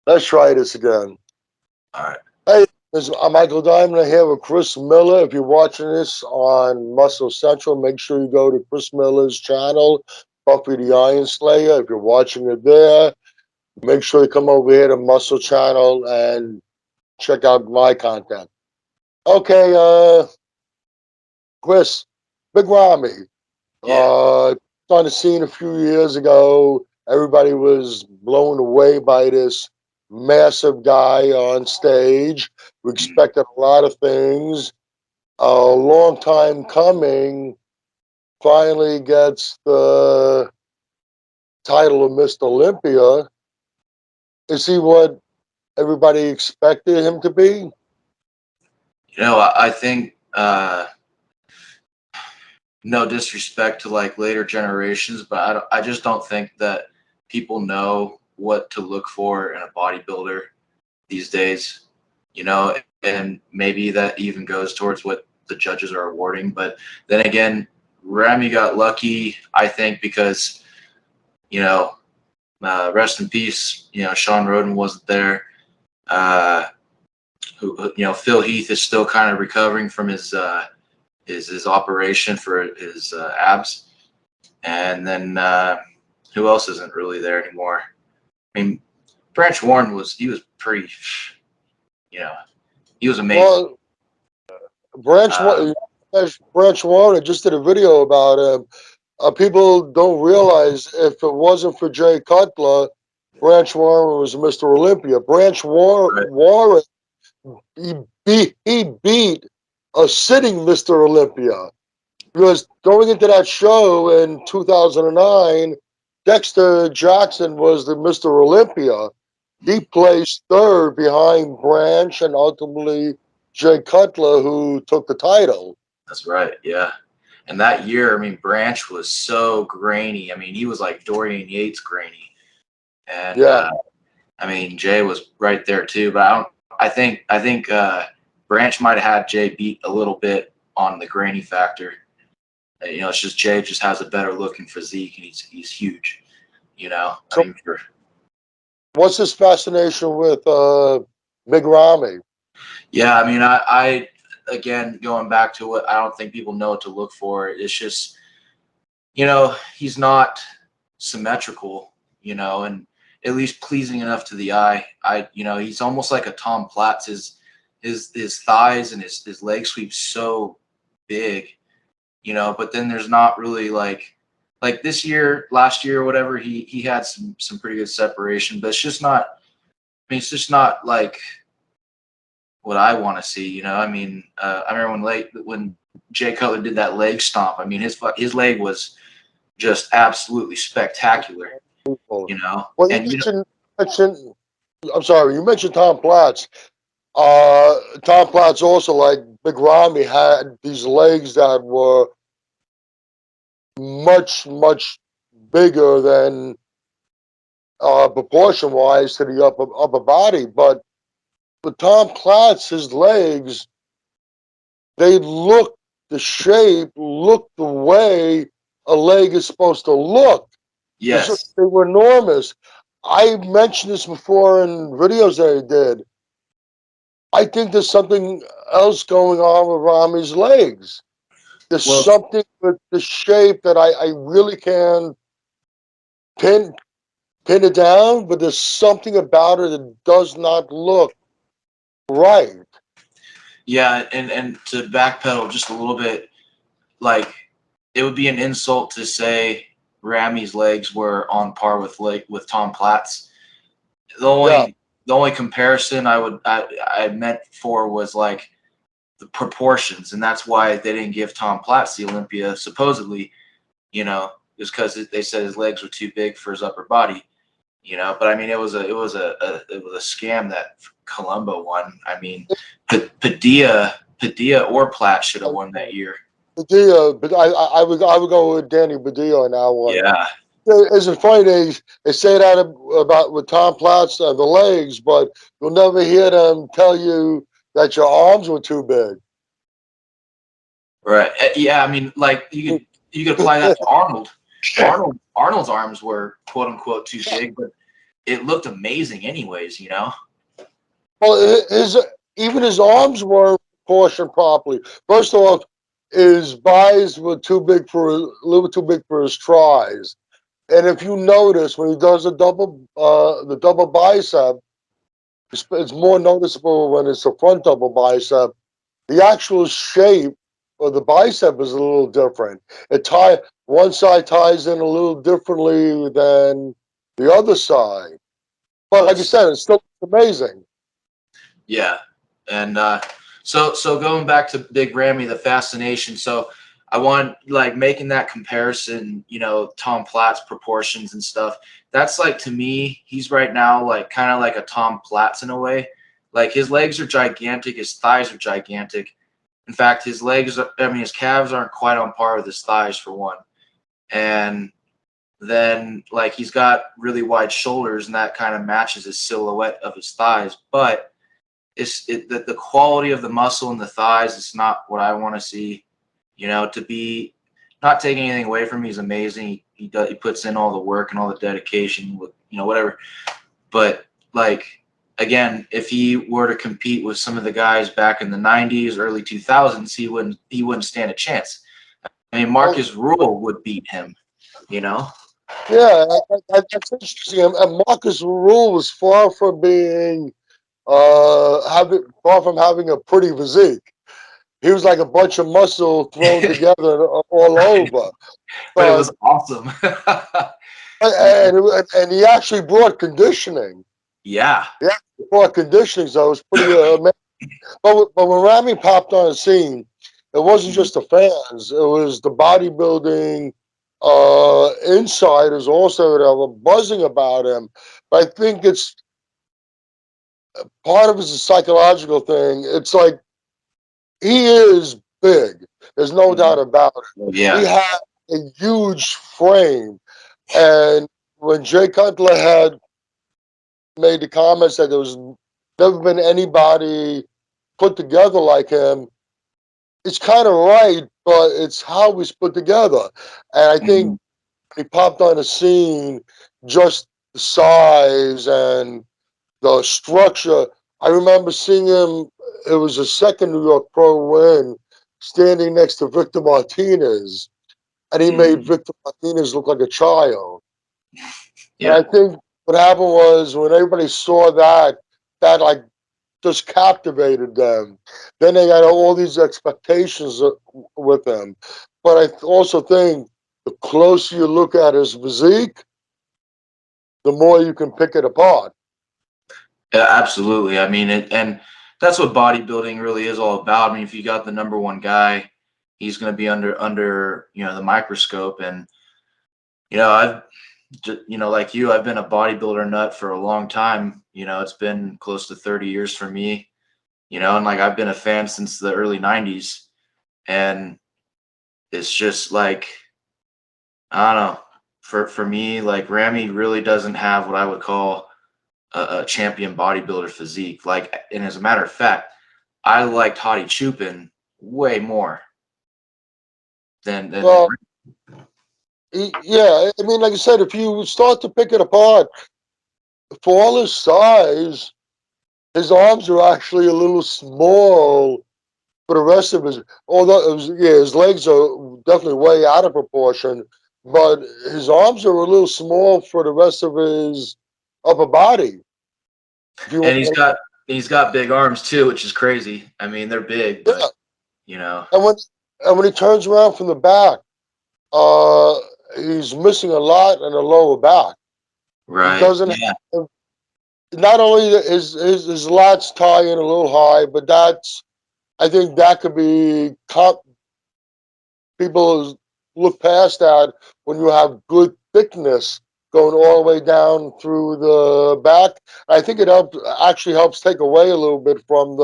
Let's try this again. All right. Hey, this is Michael Diamond here with Chris Miller. If you're watching this on Muscle Central, make sure you go to Chris Miller's channel, Buffy the Iron Slayer. If you're watching it there, make sure you come over here to Muscle Channel and check out my content. Okay, Chris, Big Ramy. Yeah. On the scene a few years ago, everybody was blown away by this massive guy on stage. We Mhm. expected a lot of things. A long time coming, finally gets the title of Mr. Olympia. Is he what everybody expected him to be? I think no disrespect to like later generations, but I just don't think that people know what to look for in a bodybuilder these days. And maybe that even goes towards what the judges are awarding. But then again, Ramy got lucky, I think, because you know, rest in peace. Sean Roden wasn't there. Uh, Phil Heath is still kind of recovering from his operation for his abs, and then who else isn't really there anymore? I mean, Branch Warren was pretty, you know, he was amazing. Well, Branch Um, Branch Warner just did a video about him. People don't realize if it wasn't for Jay Cutler, Branch Warren was Mr. Olympia. right. Warren he beat a sitting Mr. Olympia because going into that show in 2009, Dexter Jackson was the Mr. Olympia. He placed third behind Branch and ultimately Jay Cutler, who took the title. That's right. Yeah. And that year, I mean, Branch was so grainy. I mean, he was like Dorian Yates grainy. And Yeah. I mean, Jay was right there too. But I don't. I think Branch might have had Jay beat a little bit on the grainy factor. It's just Jay just has a better looking physique, and he's huge. I So mean, what's his fascination with Big Ramy? yeah. I mean, I again going back to what I don't think people know what to look for. It's just he's not symmetrical. And at least pleasing enough to the eye. He's almost like a Tom Platz. His thighs and his leg sweeps so big. But then there's not really like this year, last year, or whatever. He had some pretty good separation, but it's just not. I mean, it's just not like what I want to see. I mean, I remember when Jay Cutler did that leg stomp. I mean, his leg was just absolutely spectacular. Well, you And mentioned. I'm sorry, you mentioned Tom Platz. Tom Platz also, like Big Ramy, had these legs that were much bigger than proportion wise to the upper body. But with Tom Platz, his legs, they look the shape, look the way a leg is supposed to look. yes, They were enormous. I mentioned this before in videos that I did. I think there's something else going on with Ramy's legs. There's well, something with the shape that I really can't pin pin it down, but there's something about it that does not look right. yeah, and to backpedal just a little bit, like it would be an insult to say Ramy's legs were on par with Tom Platz. The Yeah, only the only comparison I meant for was like the proportions, and that's why they didn't give Tom Platz the Olympia supposedly. Just because they said his legs were too big for his upper body. But I mean, it was a scam that Colombo won. I mean, Padilla or Platt should have won that year. Padilla, but I would go with Danny Padilla on that one. Yeah, It's funny they say that about with Tom Platz the legs, but you'll never hear them tell you that your arms were too big. right. Yeah, I mean, like you could apply that to Arnold. Arnold's arms were quote unquote too big, but it looked amazing anyways, you know? Well, even his arms were proportioned properly. First off, his buys were too big for a little too big for his tries. And if you notice when he does the double bicep, it's more noticeable when it's a front double bicep. The actual shape of the bicep is a little different. One side ties in a little differently than the other side. But like you But said, it's still amazing. yeah, and so going back to Big Ramy, the fascination. So I want like making that comparison. You know, Tom Platt's proportions and stuff. That's like to me, he's right now like kind of like a Tom Platts in a way. Like his legs are gigantic, his thighs are gigantic. In fact, his legs, I mean, his calves aren't quite on par with his thighs for one. And then like he's got really wide shoulders, and that kind of matches his silhouette of his thighs, but the quality of the muscle in the thighs is not what I want to see. You know, to be not taking anything away from him, he's amazing. He puts in all the work and all the dedication, with you know whatever. But like again, if he were to compete with some of the guys back in the '90s, early 2000s, he wouldn't stand a chance. I mean, Well, Marcus Rule would beat him. You know. yeah, that's interesting. And Marcus Rule was far from having a pretty physique. He was like a bunch of muscle thrown together all over. But it But was awesome. and he actually brought conditioning. Yeah. He actually brought conditioning, so it was pretty amazing. But when Ramy popped on the scene, it wasn't Mhm. just the fans; it was the bodybuilding insiders also that were buzzing about him. But I think it's part of it's a psychological thing. It's like he is big. There's no doubt Mhm. about it. He Yeah. had a huge frame, and when Jay Cutler had made the comments that there was never been anybody put together like him, it's kind of right, but it's how he's put together. And I think Mhm. he popped on the scene, just the size and the structure. I remember seeing him, it was a second New York Pro win, standing next to Victor Martinez, and he made Mhm. Victor Martinez look like a child. And Yeah. I think what happened was when everybody saw that, that like just captivated them. Then they got all these expectations with him. But I also think the closer you look at his physique, the more you can pick it apart. Yeah, absolutely. I mean, and that's what bodybuilding really is all about. I mean, if you got the number one guy, he's going to be under the microscope. And I've like you, I've been a bodybuilder nut for a long time. It's been close to 30 years for me. And like I've been a fan since the early '90s, and it's just like I don't know. For me, like Ramy really doesn't have what I would call a champion bodybuilder physique. Like, and as a matter of fact, I liked Hottie Chupin way more than Well, yeah, I mean, like I said, if you start to pick it apart, for all his size, his arms are actually a little small for the rest of his. Although his legs are definitely way out of proportion, but his arms are a little small for the rest of his upper body. If you and want, he's got big arms too, which is crazy. I mean, they're big, yeah, but you know, and when he turns around from the back, uh, he's missing a lot in the lower back. He right? doesn't Yeah, have not only his lats tie in a little high, but that's I think that could be people look past that when you have good thickness going all the way down through the back. I think it helps take away a little bit from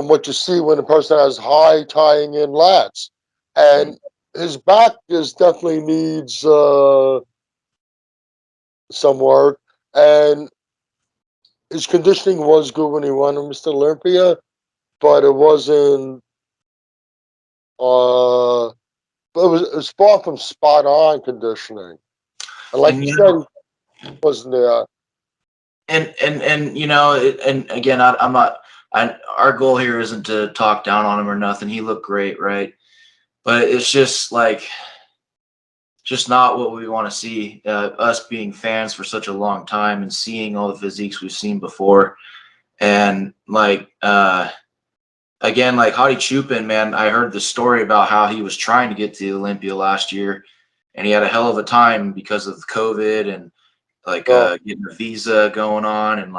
what you see when a person has high tying in lats, and his back is definitely needs some work, and his conditioning was good when he won Mr. Olympia, but it wasn't. It was far from spot on conditioning. And like and you said, wasn't there. And and again, I'm not. Our goal here isn't to talk down on him or nothing. He looked great, right? But it's just like just not what we want to see. Us being fans for such a long time and seeing all the physiques we've seen before, and like again, like Hadi Chupin, man, I heard the story about how he was trying to get to Olympia last year, and he had a hell of a time because of COVID and like No, getting a visa going on, and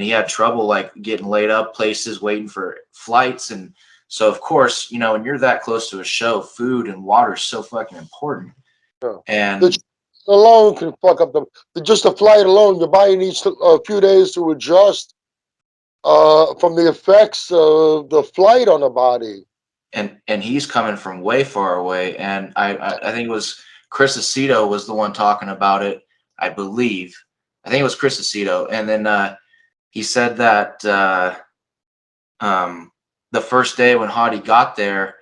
he had trouble like getting laid up places, waiting for flights, and so of course, when you're that close to a show, food and water is so fucking important. no. The And ch- alone can fuck up just the flight alone. Your body needs a few days to adjust from the effects of the flight on the body. and he's coming from way far away, and I think it was Chris Aceto was the one talking about it, I believe. I think it was Chris Aceto, and then he said that um, the first day when Hadi got there,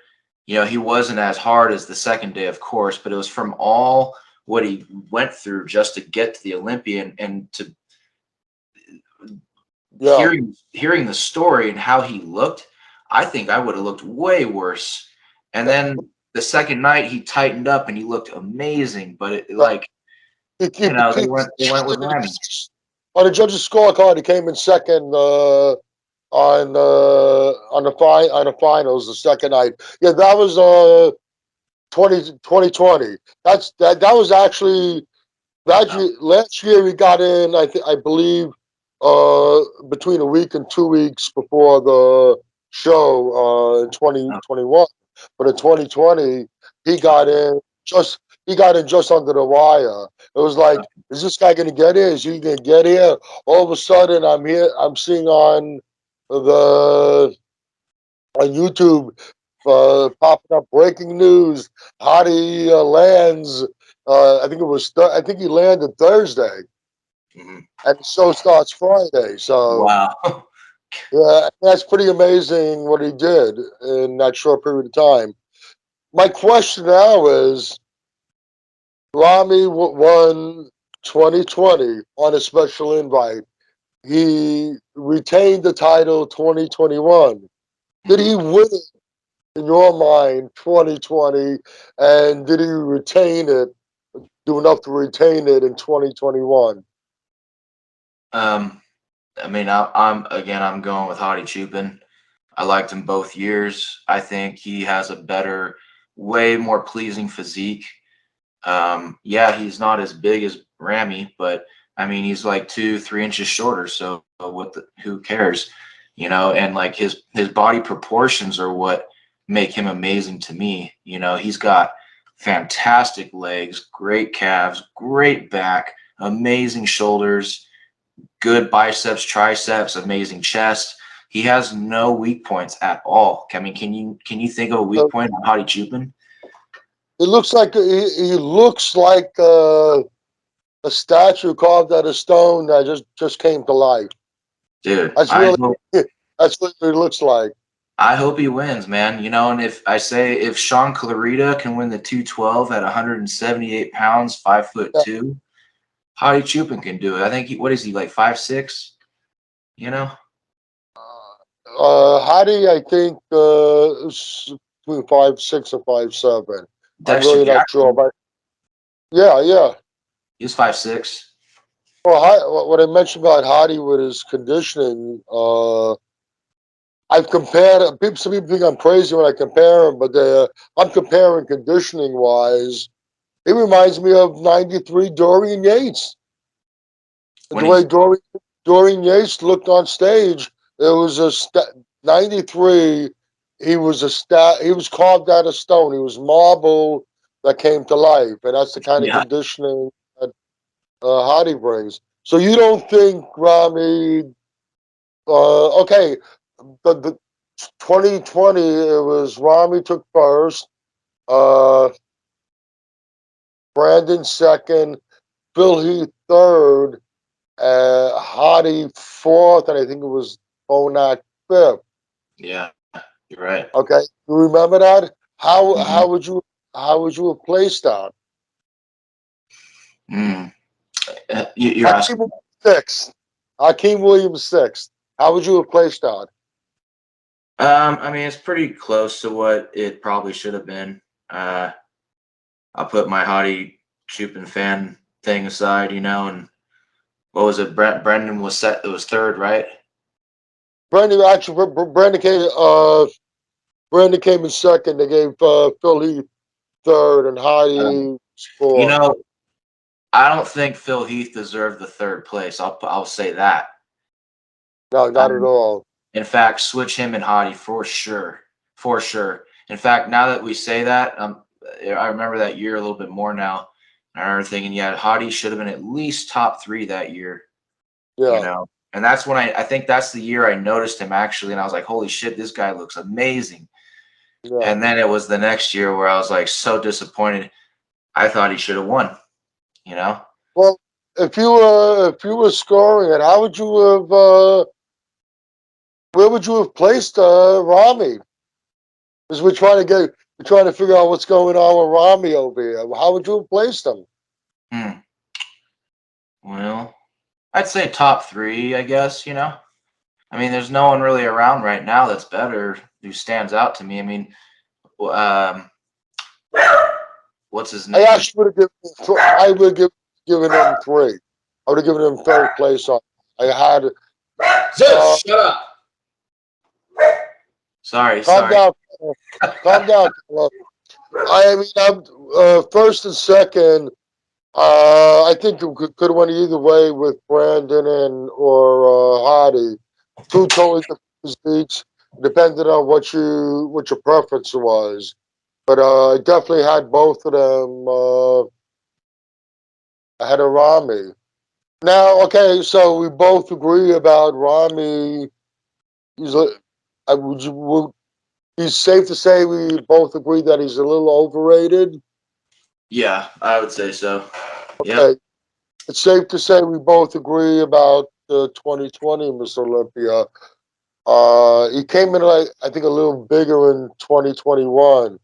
he wasn't as hard as the second day, of course, but it was from all what he went through just to get to the Olympian, and to Yeah. hearing the story and how he looked. I think I would have looked way worse. And then the second night he tightened up and he looked amazing. But Yeah. like, He, he, he, they went with Ramy. on the judges' scorecard, he came in second on the finals the second night. Yeah, that was 2020. That was actually last year he got in. I believe between a week and 2 weeks before the show in Oh, 2021. But in 2020, he oh, got in just he got in just under the wire. It was like, is this guy going to get here? Is he going to get here? All of a sudden, I'm here. I'm seeing the on YouTube popping up breaking news. Hadi lands. I think it was. I think he landed Thursday, mhm. and the show starts Friday. So Wow. yeah, that's pretty amazing what he did in that short period of time. My question now is: Ramy won 2020 on a special invite. He retained the title 2021. Did Mhm. he win it in your mind 2020, and did he retain it, do enough to retain it in 2021? Um, I mean, I'm going with Hadi Chupin. I liked him both years. I think he has a better, way more pleasing physique. Yeah, he's not as big as Ramy, but I mean, he's like 2, 3 inches shorter. So who cares, And like his body proportions are what make him amazing to me. He's got fantastic legs, great calves, great back, amazing shoulders, good biceps, triceps, amazing chest. He has no weak points at all. I mean, can you think of a Uh, weak point on Hadi Chupin? it looks like he looks like a statue carved out of stone that just came to life. Dude, That's really that's what it looks like. I hope he wins, man. And if Sean Clarita can win the 212 at 178 pounds, 5'2", Yeah. Hadi Chupin can do it. I think what is he, like 5'6"? You know? Hadi, I think is between 5'6" and 5'7". I'm Dexter really not sure, Jackson, but yeah, yeah. he's 5'6". Well, what I mentioned about Hadi with his conditioning, I've compared. Some people think I'm crazy when I compare him, but I'm comparing conditioning wise. He reminds me of '93 Dorian Yates. When The he's way Dorian Yates looked on stage, it was '93. He was he was carved out of stone. He was marble that came to life, and that's the kind of Yeah. conditioning that Hadi brings. So you don't think Ramy? Okay, the 2020 it was Ramy took first, uh, Brandon second, Phil Heath third, Hadi fourth, and I think it was Bonac fifth. Yeah, you're right. Okay, you remember that? Mhm. How would you have placed that? Mm. You're Hakeem asking. Williams sixth. Hakeem Williams sixth. How would you have placed that? I mean, it's pretty close to what it probably should have been. Uh, I'll put my hottie Chupin fan thing aside, and what was it? Brendan was set. It was third, right? Brandon actually, Brandon came in second. They gave Phil Heath third, and Um, Heidi you fourth. know, I don't think Phil Heath deserved the third place. I'll say that. No, not at Um, all. in fact, switch him and Hottie for sure. In fact, now that we say that, I remember that year a little bit more now. And I remember thinking, yeah, Hottie should have been at least top three that year, Yeah, And that's when I think that's the year I noticed him actually, and I was like, holy shit, this guy looks amazing. yeah. And then it was the next year where I was like so disappointed. I thought he should have won. Well, if you were scoring it, how would you have? Where would you have placed Ramy? Because we're trying to figure out what's going on with Ramy over here. How would you have placed him? Hmm. Well, I'd say top three, I guess. I mean, there's no one really around right now that's better who stands out to me. I mean, um, what's his I name? actually would have given him three. I would have given him third place on. I had Zeus, shut up. Sorry, calm sorry. down, calm down. I mean, I'm first and second. I think it could have went either way with Brandon and or Hardy. Two totally different physiques, depending on what your preference was. But I definitely had both of them ahead of Ramy. Now, okay, so we both agree about Ramy. He's would he's safe to say we both agree that he's a little overrated. Yeah, I would say so. Yep. Okay, it's safe to say we both agree about 2020 Miss Olympia. He came in like I think a little bigger in 2021.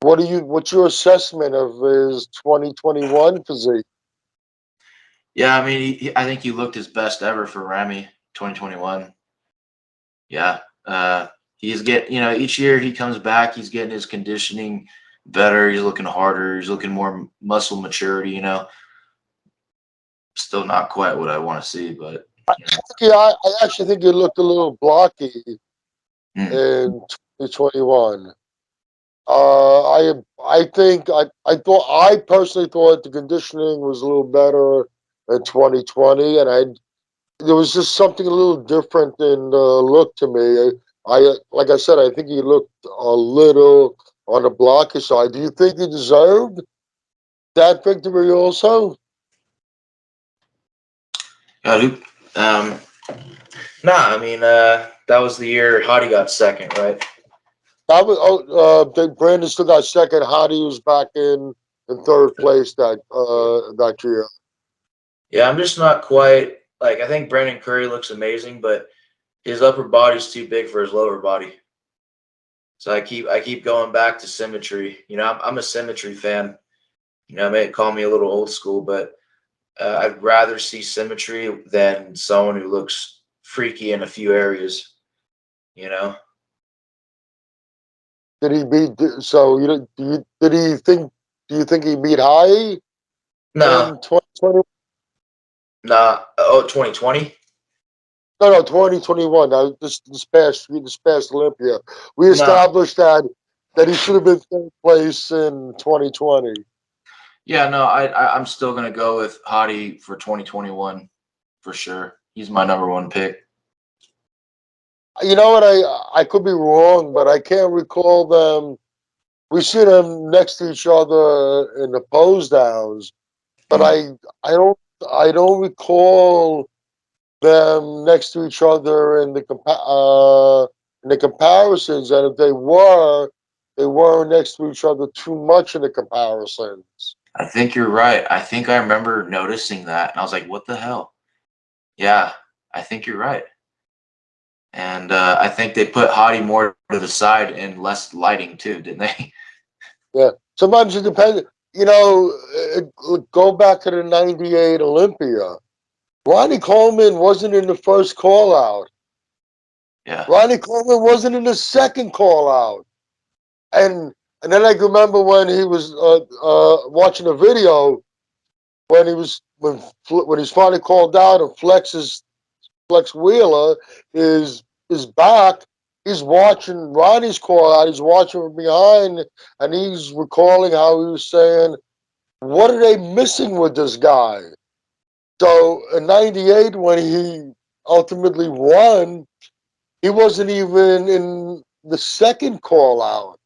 What's your assessment of his 2021 physique? Yeah, I mean, I think he looked his best ever for Ramy 2021. Yeah. He's each year he comes back, he's getting his conditioning better. He's looking harder. He's looking more muscle maturity. Still not quite what I want to see, but you know. Yeah, I actually think he looked a little blocky Mm. in 2021. I personally thought the conditioning was a little better in 2020, and there was just something a little different in the look to me. Like I said, I think he looked a little on the blocky side. Do you think he deserved that victory also? Who? Um, nah, I mean, that was the year Hottie got second, right? Brandon still got second. Hadi was back in third place that year. Yeah, I'm just not quite like I think Brandon Curry looks amazing, but his upper body's too big for his lower body. So I keep going back to symmetry. I'm a symmetry fan. May call me a little old school, but I'd rather see symmetry than someone who looks freaky in a few areas. You know? Did he beat? So did he think? Do you think he beat High Nah, in 2020? nah. Oh, 2020? No, 2021. Now, this past Olympia, we Nah. established that he should have been third place in 2020. Yeah, no. I'm still gonna go with Hottie for 2021 for sure. He's my number one pick. You know what? I could be wrong, but I can't recall them. We see them next to each other in the pose downs, but Mm. I don't recall them next to each other in the comparisons, and if they were next to each other too much in the comparisons. I think you're right. I think I remember noticing that, and I was like, "What the hell?" Yeah, I think you're right. And I think they put Hottie more to the side and less lighting too, didn't they? Yeah, sometimes it depends. you know, go back to the '98 Olympia. Ronnie Coleman wasn't in the first call out. Yeah. Ronnie Coleman wasn't in the second call out. And and then I can remember when he was watching a video when he was when he's finally called out and Flex Wheeler is back. He's watching Ronnie's call out. He's watching from behind, and he's recalling how he was saying, "What are they missing with this guy?" So in '98, when he ultimately won, he wasn't even in the second call out.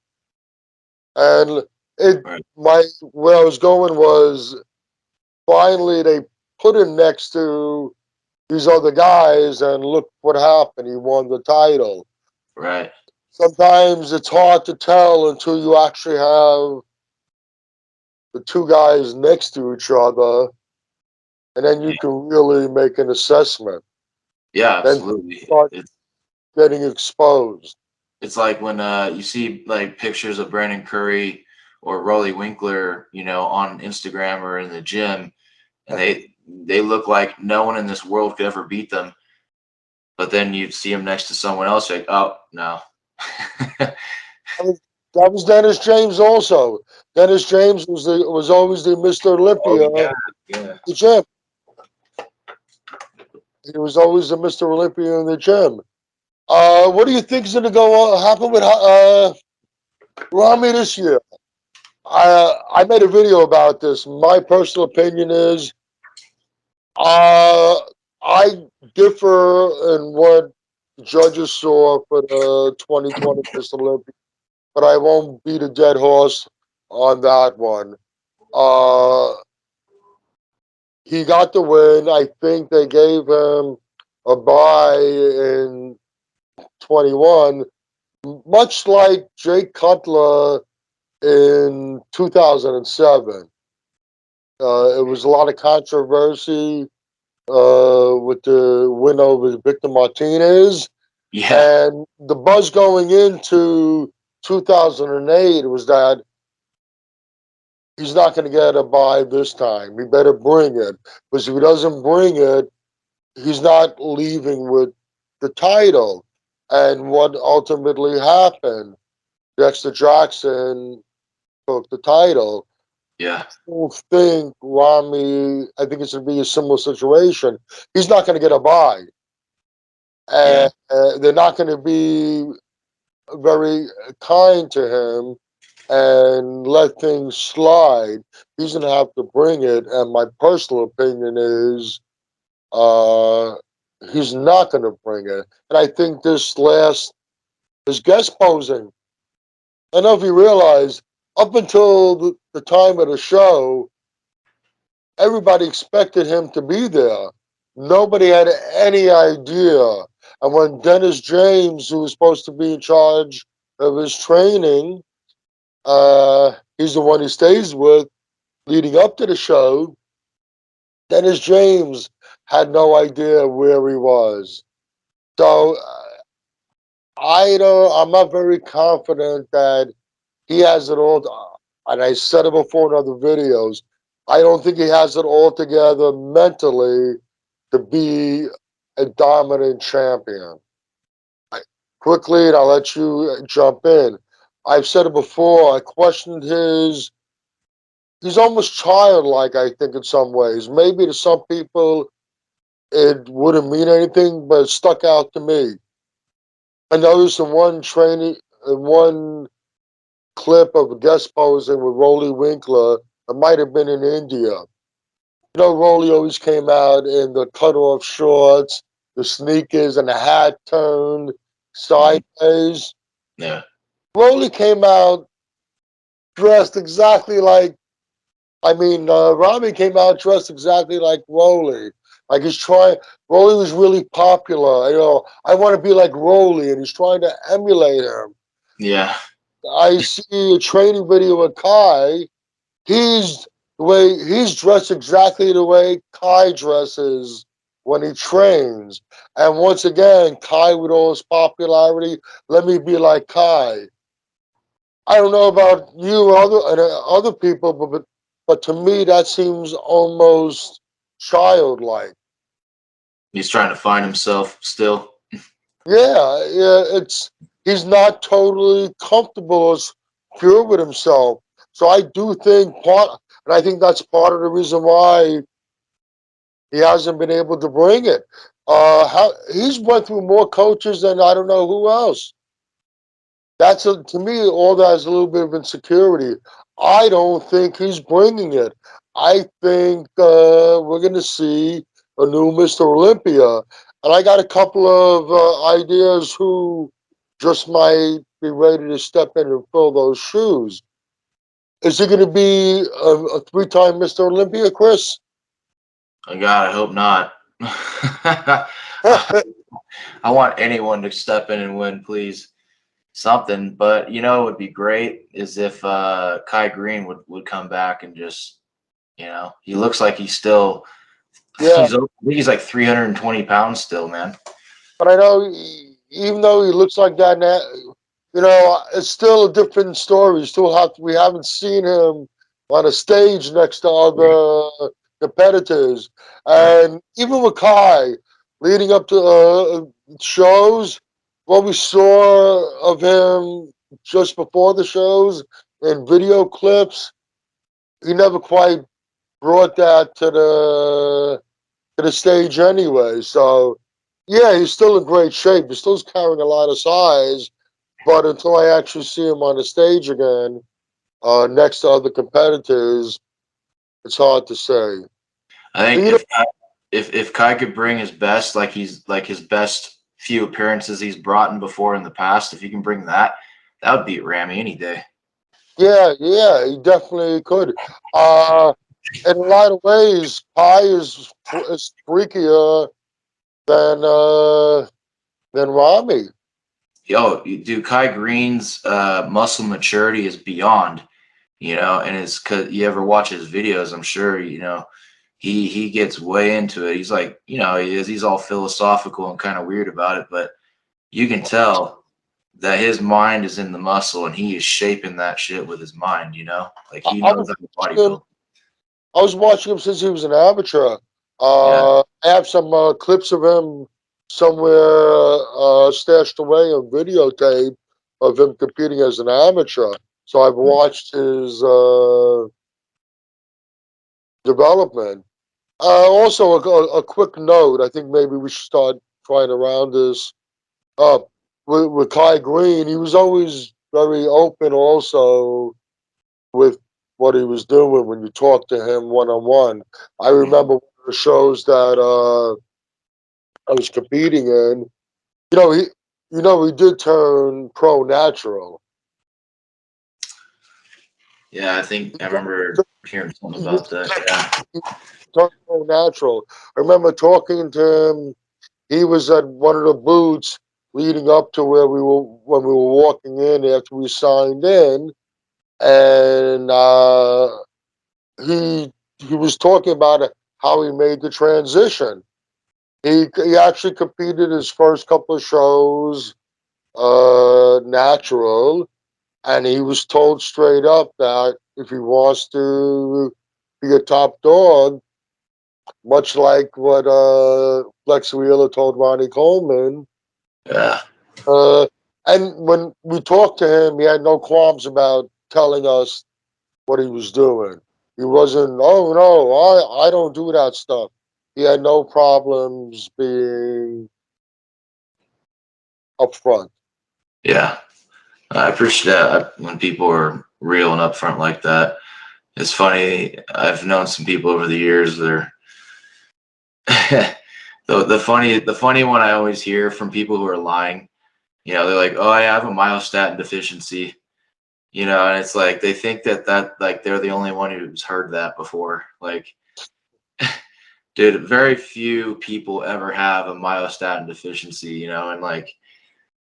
And it Right. my where I was going was finally they put him next to these other guys, and look what happened. He won the title. Right. Sometimes it's hard to tell until you actually have the two guys next to each other, and then you Yeah. can really make an assessment. Yeah, Then absolutely. start getting exposed. It's like when you see like pictures of Brandon Curry or Rolly Winkler, you know, on Instagram or in the gym, and they look like no one in this world could ever beat them. But then you see them next to someone else, you're like, oh no. That was Dennis James also. Dennis James was always the Mr. Oh Olympia, yeah, yeah. the gym. He was always the Mr. Olympia in the gym. What do you think is going to go happen with Ramy this year? I made a video about this. My personal opinion is uh, I differ in what judges saw for the 2020 Mr. Olympia, but I won't beat a dead horse on that one. Uh, he got the win. I think they gave him a bye in 21, much like Jake Cutler in 2007. It was a lot of controversy with the win over Victor Martinez. Yeah. And the buzz going into 2008 was that he's not going to get a bye this time. He better bring it. Because if he doesn't bring it, he's not leaving with the title. And what ultimately happened, Dexter Jackson took the title. Yeah. Don't think Ramy, I think it's going to be a similar situation. He's not going to get a bye. Yeah. And they're not going to be very kind to him and let things slide. He's going to have to bring it. And my personal opinion is uh, he's not going to bring it. And I think his guest posing, I don't know if you realize, up until the time of the show, everybody expected him to be there. Nobody had any idea. And when Dennis James, who was supposed to be in charge of his training, he's the one he stays with leading up to the show, Dennis James had no idea where he was. So I'm not very confident that he has it all. And I said it before in other videos. I don't think he has it all together mentally to be a dominant champion. I, quickly, and I'll let you jump in. I've said it before. I questioned his. He's almost childlike, I think, in some ways. Maybe to some people it wouldn't mean anything, but it stuck out to me. I noticed in one training, in one clip of a guest posing with Rolly Winkler, it might have been in India. You know, Rolly always came out in the cut-off shorts, the sneakers, and the hat turned Mhm. sideways. Yeah. Rolly came out dressed exactly like, Ramy came out dressed exactly like Rolly. Like he's trying, Rolly was really popular. I want to be like Rolly, and he's trying to emulate him. Yeah. I see a training video with Kai. He's he's dressed exactly the way Kai dresses when he trains. And once again, Kai with all his popularity, let me be like Kai. I don't know about you and other people, but but to me that seems almost childlike. He's trying to find himself still. Yeah, yeah, it's he's not totally comfortable or secure with himself. So I do think part, and I think that's part of the reason why he hasn't been able to bring it. How he's went through more coaches than I don't know who else. That's to me all that is a little bit of insecurity. I don't think he's bringing it. I think we're going to see a new Mr. Olympia, and I got a couple of ideas who just might be ready to step in and fill those shoes. Is he going to be a three-time Mr. Olympia, Chris? Oh God, I hope not. I want anyone to step in and win, please. Something, but it would be great is if Kai Green would come back and just, he looks like he's still Yeah, I think he's like 320 pounds still, man. but I know even though he looks like that now, it's still a different story. We haven't seen him on a stage next to Right. other competitors, Right. and even with Kai, leading up to shows, what we saw of him just before the shows in video clips, he never quite brought that to the stage anyway. So yeah, he's still in great shape. He's still carrying a lot of size, but until I actually see him on the stage again, next to other competitors, it's hard to say. I And think you know, if Kai could bring his best, like his best few appearances he's brought in before in the past, if he can bring that, that would beat Ramy any day. yeah, yeah, he definitely could. Uh, in a lot of ways, Pi is freakier than uh, than Rami. Yo, dude, Kai Green's muscle maturity is beyond, and it's because you ever watch his videos, I'm sure, he gets way into it. He's like, he's all philosophical and kind of weird about it, but you can tell that his mind is in the muscle and he is shaping that shit with his mind, like I, he I knows was how to watching him. bodybuild. I was watching him since he was an amateur. Yeah. I have some clips of him somewhere stashed away on videotape of him competing as an amateur. So I've watched his development. Also, a quick note. I think maybe we should start trying to round this up with Kai Green. He was always very open, also with what he was doing when you talked to him one on one. I remember one of the shows that I was competing in. You know, he, he did turn pro natural. Yeah, I think He I remember hearing something he about that. Yeah. turned pro natural. I remember talking to him. He was at one of the booths leading up to where we were when we were walking in after we signed in, and he was talking about how he made the transition. He actually competed his first couple of shows natural, and he was told straight up that if he wants to be a top dog, much like what Lex Wheeler told Ronnie Coleman, Yeah. uh, and when we talked to him, he had no qualms about telling us what he was doing. He wasn't, oh no, I don't do that stuff. He had no problems being upfront. Yeah. I appreciate that when people are real and upfront like that. It's funny. I've known some people over the years that are the funny one I always hear from people who are lying. They're like, "Oh, I have a myostatin deficiency," and it's like they think that like they're the only one who's heard that before. Like, dude, very few people ever have a myostatin deficiency, and like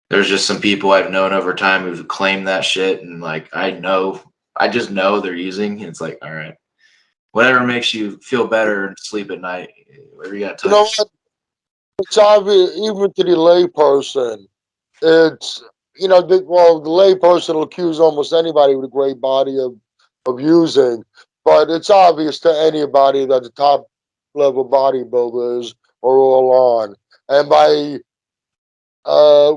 there's just some people I've known over time who've claimed that shit, and like I just know they're using. And it's like, all right, whatever makes you feel better and sleep at night, whatever you got to You tell know yourself. what? It's obvious, even to the layperson. It's well, the layperson will accuse almost anybody with a great body of using, but it's obvious to anybody that the top level bodybuilders are all on. And by uh,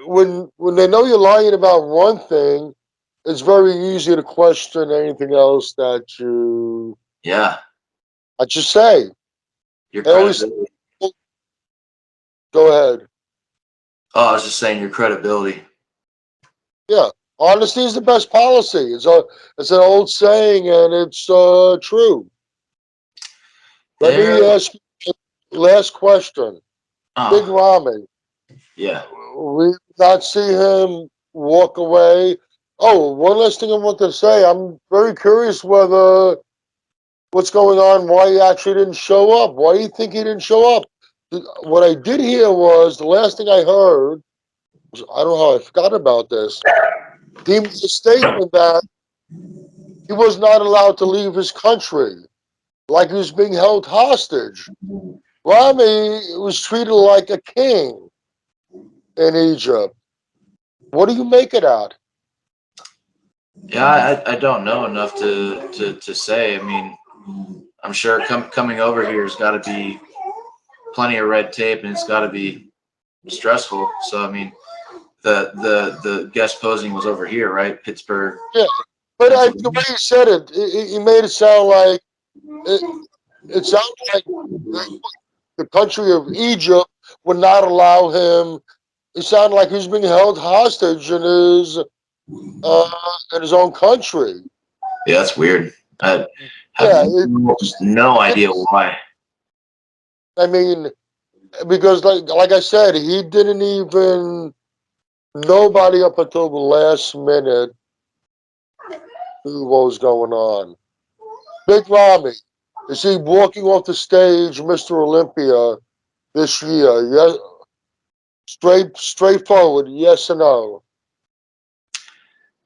when they know you're lying about one thing, it's very easy to question anything else Yeah, that you say. your I always credibility. go ahead. Oh, I was just saying your credibility. Yeah, honesty is the best policy. It's an old saying, and it's true. Let There. me ask you last question. Big Oh, Ramy, yeah. we did not see him walk away. Oh, one last thing I want to say. I'm very curious whether what's going on, why he actually didn't show up. Why do you think he didn't show up? What I did hear was the last thing I heard was, I don't know how I forgot about this. He made a statement that he was not allowed to leave his country, like he was being held hostage. Ramy was treated like a king in Egypt. What do you make of that? Yeah, I don't know enough to say. I mean, I'm sure coming over here has got to be plenty of red tape, and it's got to be stressful. So I mean, the guest posing was over here, right? Pittsburgh, Yeah, but the way Pennsylvania. he said it, he made it sound like it, it sounded like the country of Egypt would not allow him. It sounded like he was being held hostage in his own country. Yeah, that's weird. I have Yeah, no it, idea why. I mean, because like I said, he didn't even nobody up until the last minute knew what was going on. Big Ramy, is he walking off the stage, Mr. Olympia, this year? Yes, straightforward, yes or no?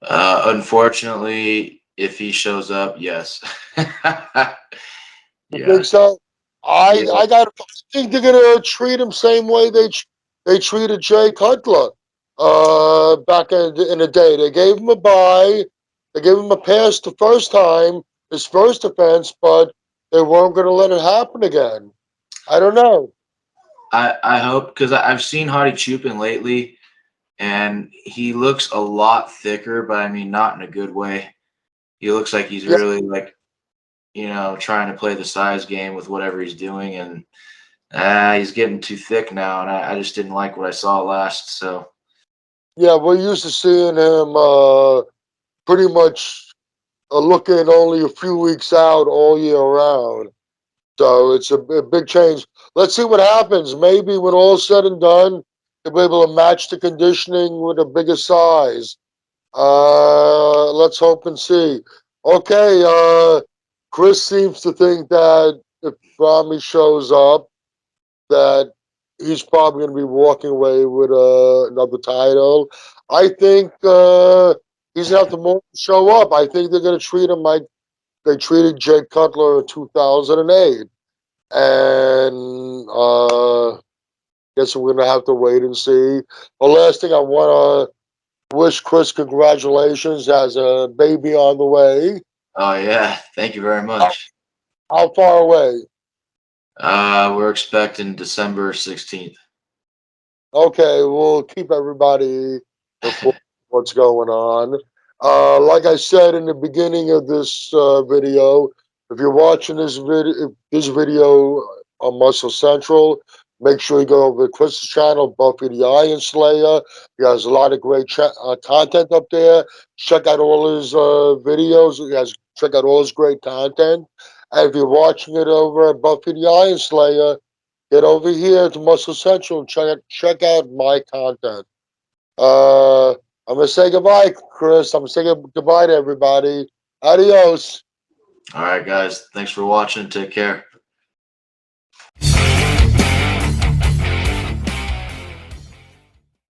Unfortunately, if he shows up, yes. You think Yeah, so? yeah. I think they're gonna treat him same way they treated Jay Cutler back in the day. They gave him a bye, they gave him a pass the first time, his first offense, but they weren't gonna let it happen again. I don't know. I hope because I've seen Hardy Chupin lately, and he looks a lot thicker, but I mean not in a good way. He looks like he's Yeah, really like trying to play the size game with whatever he's doing, and he's getting too thick now, and I just didn't like what I saw last. So yeah, we're used to seeing him pretty much looking only a few weeks out all year round. So it's a big change. Let's see what happens. Maybe when all's said and done, he'll be able to match the conditioning with a bigger size. Let's hope and see. Okay, Chris seems to think that if Ramy shows up, that he's probably going to be walking away with another title. I think he's going to have to more show up. I think they're going to treat him like they treated Jake Cutler in 2008. And guess we're gonna have to wait and see. The last thing I want to wish Chris congratulations as a baby on the way. oh yeah, thank you very How, much. how far away? We're expecting December 16th. Okay, we'll keep everybody informed what's going on. Like I said in the beginning of this video, if you're watching this video on Muscle Central, make sure you go over to Chris's channel, Buffy the Iron Slayer. He has a lot of great content up there. Check out all his videos. Check out all his great content. And if you're watching it over at Buffy the Iron Slayer, get over here to Muscle Central and check out my content. I'm gonna say goodbye, Chris. I'm gonna say goodbye to everybody. Adios. All right, guys, thanks for watching. Take care.